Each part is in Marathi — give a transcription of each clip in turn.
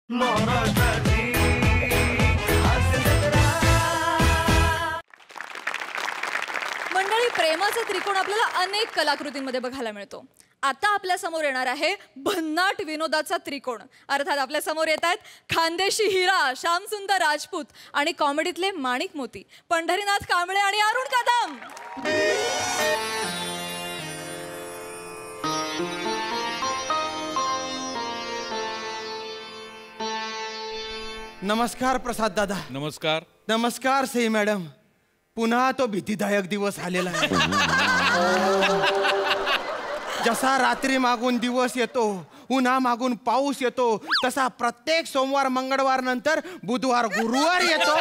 मंडळी, प्रेमाचा त्रिकोण आपल्याला अनेक कलाकृतींमध्ये बघायला मिळतो. आता आपल्या समोर येणार आहे भन्नाट विनोदाचा त्रिकोण. अर्थात आपल्या समोर येत आहेत खानदेशी हिरा श्यामसुंदर राजपूत आणि कॉमेडीतले माणिक मोती पंढरीनाथ कांबळे आणि अरुण कदम. नमस्कार प्रसाद दादा. नमस्कार. नमस्कार सई मॅडम. पुन्हा तो भीतीदायक दिवस आलेला आहे. जसा रात्री मागून दिवस येतो, उन्हा मागून पाऊस येतो, तसा प्रत्येक सोमवार मंगळवार नंतर बुधवार गुरुवार येतो.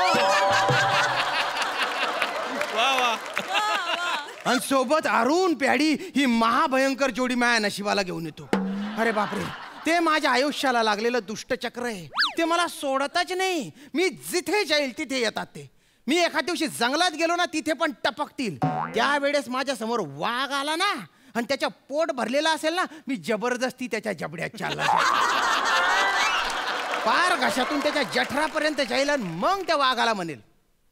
आणि सोबत अरुण प्याडी ही महाभयंकर जोडी माया नशिबाला घेऊन येतो. अरे बापरे, ते माझ्या आयुष्याला लागलेलं दुष्टचक्र आहे. ते मला सोडतच नाही. मी जिथे जाईल तिथे येतात ते. मी एखाद्या दिवशी जंगलात गेलो ना, तिथे पण टपकतील. त्यावेळेस माझ्या समोर वाघ आला ना आणि त्याच्या पोट भरलेला असेल ना, मी जबरदस्ती त्याच्या जबड्यात चालला पार घशातून त्याच्या जठरापर्यंत जाईल आणि मग त्या वाघाला म्हणेल,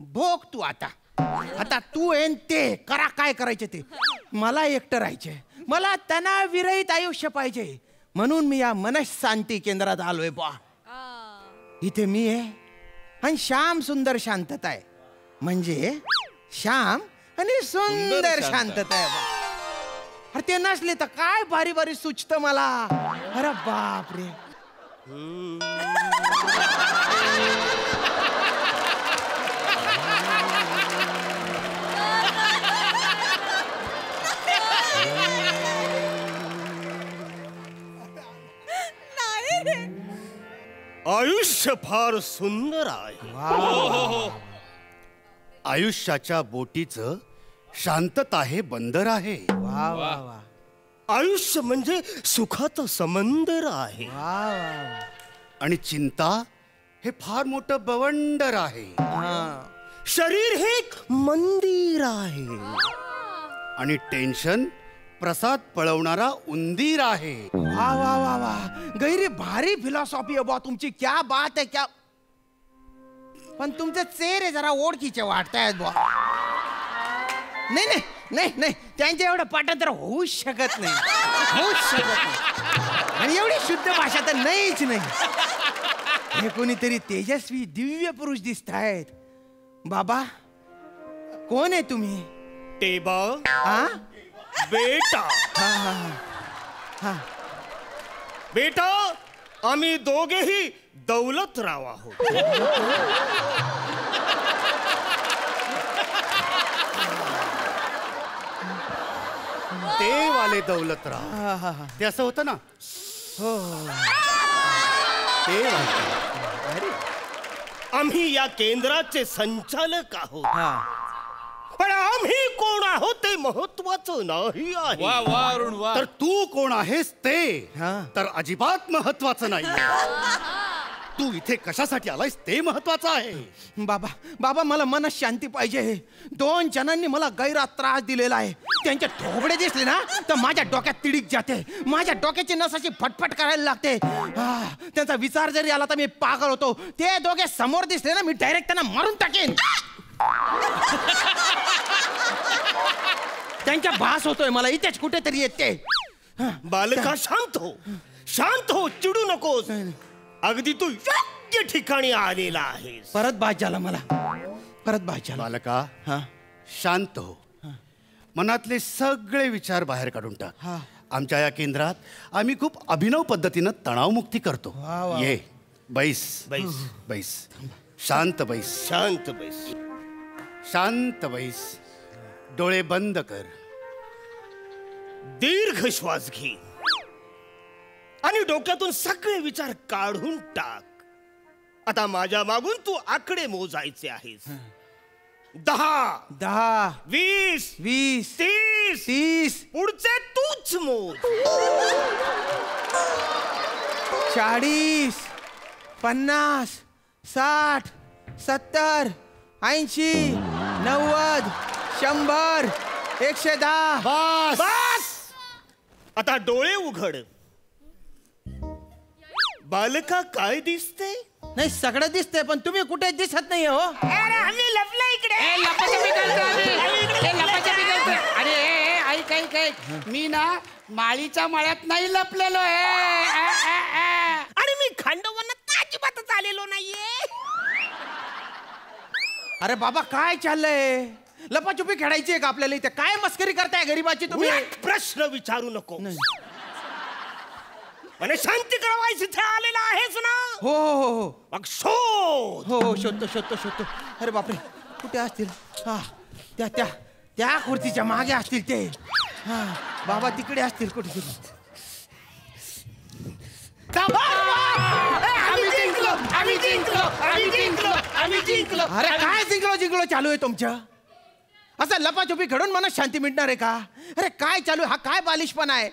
भोग तू आता. आता तू येन ते करा काय करायचे ते. मला एकटं राहायचंय. मला तणाविरहित आयुष्य पाहिजे. म्हणून मी या मनशांती केंद्रात आलोय. बा इथे मी आहे आणि श्याम सुंदर शांतता आहे. म्हणजे श्याम आणि सुंदर शांतता आहे. अरे ते नसले तर काय भारी भारी सुचत मला. अरे बाप रे. आयुष्य फार सुंदर आहे. आयुष्याच्या बोटीचं शांतता आहे बंदर आहे. वा वा वा. आयुष्य म्हणजे सुखाचं समंदर आहे. आणि चिंता हे फार मोठं बवंडर आहे. शरीर हे एक मंदिर आहे. आणि टेन्शन प्रसाद पळवणारा उंदीर आहे. वा वा वा वा. गैरी भारी फिलॉसॉफी आहे बा तुमची. क्या बात आहे क्या. पण तुमचे चेहरे जरा ओळखीचे वाटतायत बा. नाही नाही नाही नाही, त्यांच्या एवढं पाठांतर होऊच शकत नाही. होऊच शकत नाही. आणि एवढी शुद्ध भाषा तर नाहीच नाही. हे कोणीतरी तेजस्वी दिव्य पुरुष दिसत आहेत. बाबा कोण आहे तुम्ही? टेबा. हा बेटा. हा हा हा. बेटा, आम्ही दोघेही दौलतराव आहोत. ते वाले दौलतराव. ते असं होतं ना. हो. ते वाले. आम्ही या केंद्राचे संचालक आहोत. पण आम्ही कोण आहोत ते महत्वाचं नाही आहे. वा वा अरुण वा. तर तू कोण आहेस ते तर अजिबात महत्वाचं नाही. तू इथे कशासाठी आलायस ते महत्वाचं आहे. बाबा बाबा, मला मनशांती पाहिजे. 2 जणांनी मला गैरात त्रास दिलेला आहे. त्यांचे थोबडे दिसले ना तर माझ्या डोक्यात तिडीक जाते. माझ्या डोक्याची नस अशी फटफट करायला लागते. त्यांचा विचार जरी आला तर मी पागल होतो. ते दोघे समोर दिसले ना, मी डायरेक्ट त्यांना मारून टाकेन. त्यांच्या भास होतोय मला. इथेच कुठेतरी येते. बालका, शांत हो. शांत हो. चिडू नकोस. अगदी तू योग्य ठिकाणी आलेला आहेस. परत भास झाला मला. परत भास झाला. बालका, शांत हो. मनातले सगळे विचार बाहेर काढून टाक. आमच्या या केंद्रात आम्ही खूप अभिनव पद्धतीनं तणावमुक्ती करतो. ये बैस. बैस बैस. शांत बैस. शांत बैस. शांत बैस. डोळे बंद कर. दीर्घ श्वास घे आणि डोक्यातून सगळे विचार काढून टाक. आता माझ्या मागून तू आकडे मोजायचे आहेस. 10 10 20 20 30 30 पुढचे तूच मोज. 40 50 60 70 80 90 100 110. बस. आता डोळे उघड. बालका काय दिसते? नाही सगळं दिसतंय पण तुम्ही कुठे दिसत नाही हो. अरे आम्ही लपलो इकडे. अरे ऐक ऐक ऐक मी ना माळीच्या मळ्यात नाही लपलेलो आहे. आणि मी खांडवनात अजिबातच आलेलो नाहीये. अरे बाबा काय चाललंय? लपाछुपी खेळायची आहे का आपल्याला इथे? काय मस्करी करताय गरीबाची तुम्ही? उलट प्रश्न विचारू नको. आणि शांती कळवायची इथे आलेला आहेस ना? हो हो हो हो मग शोध. हो हो शोधतो शोधतो शोधतो. अरे बापरे कुठे असतील? हा त्या त्या त्या खुर्चीच्या मागे असतील ते. हा बाबा तिकडे असतील कुठे. अरे काय जिंकलो जिंकलो चालू आहे तुमचं? असं लपाछुपी खेळून मला शांती मिळणार आहे का? अरे काय चालू आहे? हा काय बालिशपणा आहे?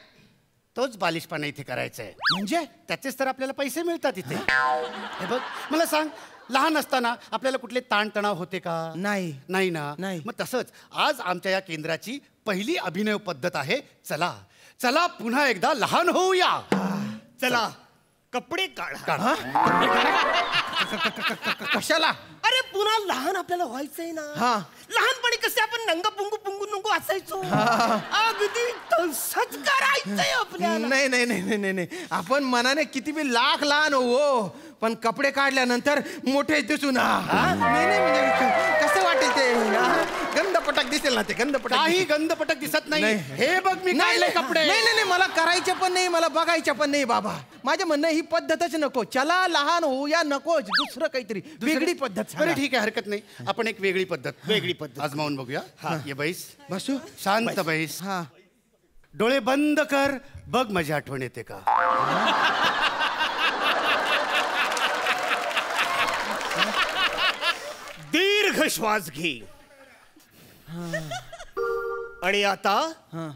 तोच बालिशपणा इथे करायचा आहे. म्हणजे त्याचेच तर आपल्याला पैसे मिळतात इथे. हे बघ मला सांग, लहान असताना आपल्याला कुठले ताणतणाव होते का? नाही. नाही ना. नाही. मग तसंच आज आमच्या या केंद्राची पहिली अभिनय पद्धत आहे. चला चला पुन्हा एकदा लहान होऊया. चला कपडे काढा. काढा. कशाला? अरे पुन्हा लहान आपल्याला व्हायचंय ना. हा. लहानपणी कसे आपण नंग पुंगू पुंगू नुंगू असायचो, अगदी तसंच करायचंय आपल्याला. नाही नाही नाही नाही नाही नाही. आपण मनाने किती बी लाख लहान हो पण कपडे काढल्यानंतर मोठे दिसून. नाही नाही म्हणजे कसं वाटेल ते? गंधपटक दिसेल ना ते. गंधपटक काही गंधपटक दिसत नाही. नाही. हे बघ मी काढले कपडे. नाही नाही नाही मला करायचे पण नाही, मला बघायचे पण नाही बाबा. माझं म्हणणं ही पद्धतच नको. चला लहान होऊया नकोच. दुसरं काहीतरी वेगळी पद्धत बरं सांगा. ठीक आहे हरकत नाही. आपण एक वेगळी पद्धत आजमावून बघूया. ये बैस. बसू शांत बैस. हा डोळे बंद कर. बघ माझी आठवण येते का? दीर्घ श्वास घे. आणि आता हा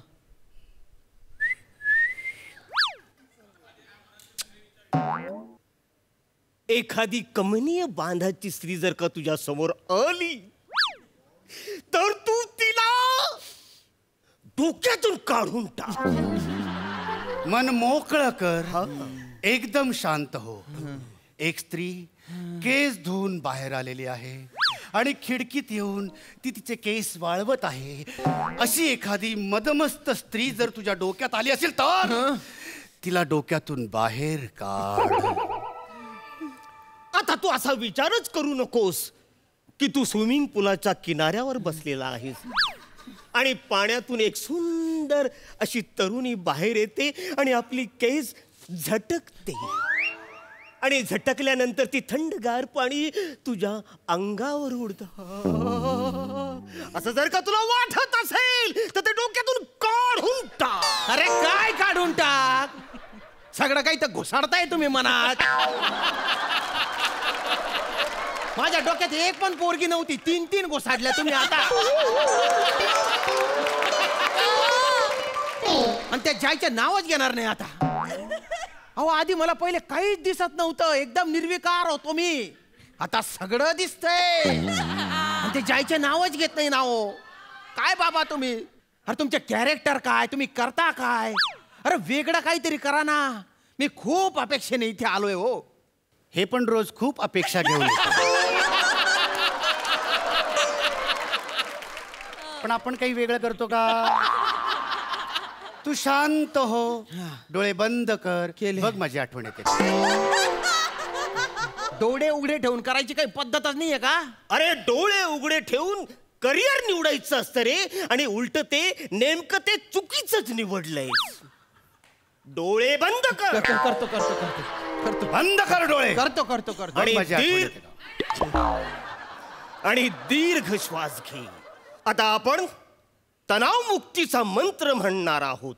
एखादी कमनीय बांधाची स्त्री जर का तुझ्या समोर आली तर तू तिला डोक्यातून काढून टाक. मन मोकळं कर. एकदम शांत हो. एक स्त्री केस धुवून बाहेर आलेली आहे आणि खिडकीत येऊन ती तिचे केस वाळवत आहे. अशी एखादी मदमस्त स्त्री जर तुझ्या डोक्यात आली असेल तर तिला डोक्यातून बाहेर काढ. आता तू असा विचारच करू नकोस की तू स्विमिंग पूलाच्या किनाऱ्यावर बसलेला आहेस आणि पाण्यातून एक सुंदर अशी तरुणी बाहेर येते आणि आपली केस झटकते आणि झटकल्यानंतर ती थंडगार पाणी तुझ्या अंगावर उडतं. असं जर का तुला वाटत असेल तर ते डोक्यातून काढून टाक. अरे काय काढून टाक? सगळं काही तर घुसाडताय तुम्ही मनात. माझ्या डोक्यात एक पण पोरगी नव्हती. 3 घुसाडल्या तुम्ही आता. आणि त्या जायचं नावच घेणार नाही आता. अहो आधी मला पहिले काहीच दिसत नव्हतं. एकदम निर्विकार होतो मी. आता सगळं दिसतंय. आणि ते जायचे नावच घेत नाही नाव. काय बाबा तुम्ही? अरे तुमचे कॅरेक्टर काय? तुम्ही करता काय? अरे वेगळं काहीतरी करा ना. मी खूप अपेक्षेने इथे आलोय हो. हे पण रोज खूप अपेक्षा घेऊन येतो. पण आपण काही वेगळं करतो का? तू शांत हो. डोळे बंद कर. केले. बघ माझी आठवण येते. डोळे उघडे ठेवून करायची काही पद्धतच नाहीये का? अरे डोळे उघडे ठेवून करिअर निवडायचं असतं रे. आणि उलट ते नेमकं ते चुकीचंच निवडलंय. डोळे बंद कर. करतो करतो करतो करतो करतो बंद कर डोळे. करतो करतो करतो. आणि माझी आठवण दीर्घ येते का? आणि दीर्घ श्वास घे. आता आपण तणाव मुक्तीचा मंत्र म्हणणार आहोत.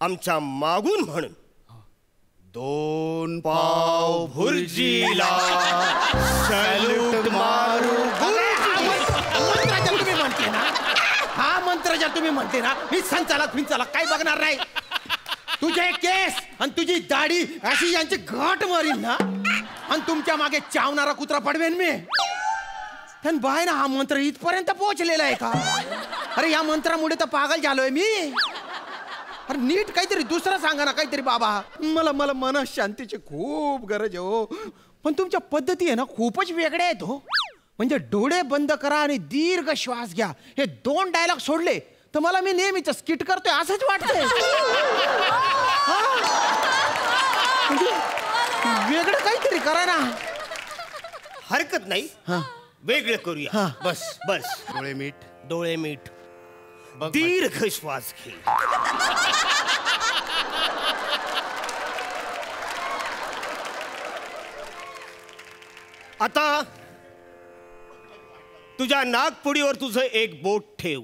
आमच्या मागून म्हण. 2 पाव भुर्जीला सॅल्यूट मारू. मंत्र जर तुम्ही म्हणते ना, हा मंत्र जर तुम्ही म्हणते ना, मी संचालक फिंचालक काय बघणार नाही. तुझे केस आणि तुझी दाढी अशी यांची घाट मारीन ना आणि तुमच्या मागे चावणारा कुत्रा पडवेन मी. पण बाय ना हा मंत्र इथपर्यंत पोहोचलेला आहे का? अरे या मंत्रामुळे तर पागल झालोय मी. अरे नीट काहीतरी दुसरं सांगा ना काहीतरी बाबा. मला मला मनशांतीची खूप गरज आहे हो. पण तुमच्या पद्धती आहे ना खूपच वेगळ्या आहेत हो. म्हणजे डोळे बंद करा आणि दीर्घ श्वास घ्या हे 2 डायलॉग सोडले तर मला मी नेहमीच स्किट करतोय असंच वाटतंय. म्हणजे वेगळं काहीतरी करा ना. हरकत नाही, वेगळं करूया. बस बस डोळे मीठ. डोळे मीठ, बघ दीर्घ श्वास घे. आता तुझ्या नागपुडीवर तुझं एक बोट ठेव.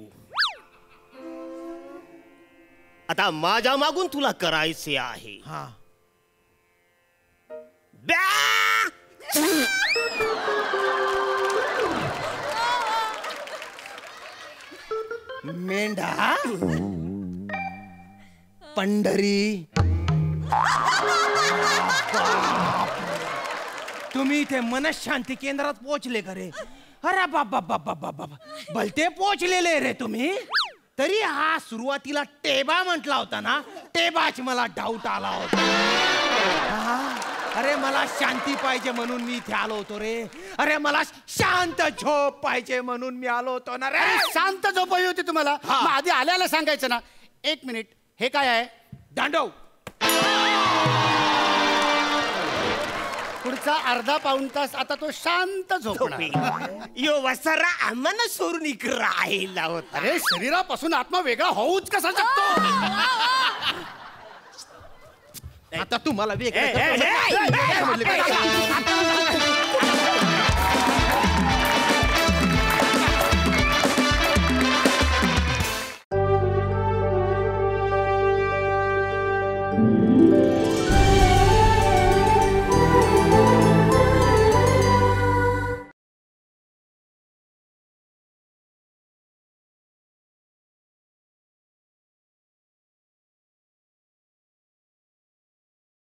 आता माझ्या मागून तुला करायचे आहे. हा ब्या! मेंढा पंढरी. तुम्ही इथे मनशांती केंद्रात पोहोचले का रे? अरे बाबा बाबा बाबा भलते पोहोचलेले रे तुम्ही. तरी हा सुरुवातीला टेबा म्हटला होता ना, टेबाच मला डाऊट आला होता. अरे मला शांती पाहिजे म्हणून मी इथे आलो होतो रे. अरे मला शांत झोप पाहिजे म्हणून मी आलो होतो ना रे. अरे शांत झोप हवी होती तुम्हाला. मग आधी आल्याला सांगायचं ना. 1 मिनिट, हे काय आहे? दांडव. पुढचा अर्धा पाऊण तास आता तो शांत झोपणार. यो वसारा आम्हाला सोडून इकडे राहिला होता. अरे शरीरापासून आत्मा वेगळा होऊच कसा शकतो? आता तुम्हाला ए, ए, ए, ए, ए, ए, ए, ए, ए, ए, ए, ए, ए,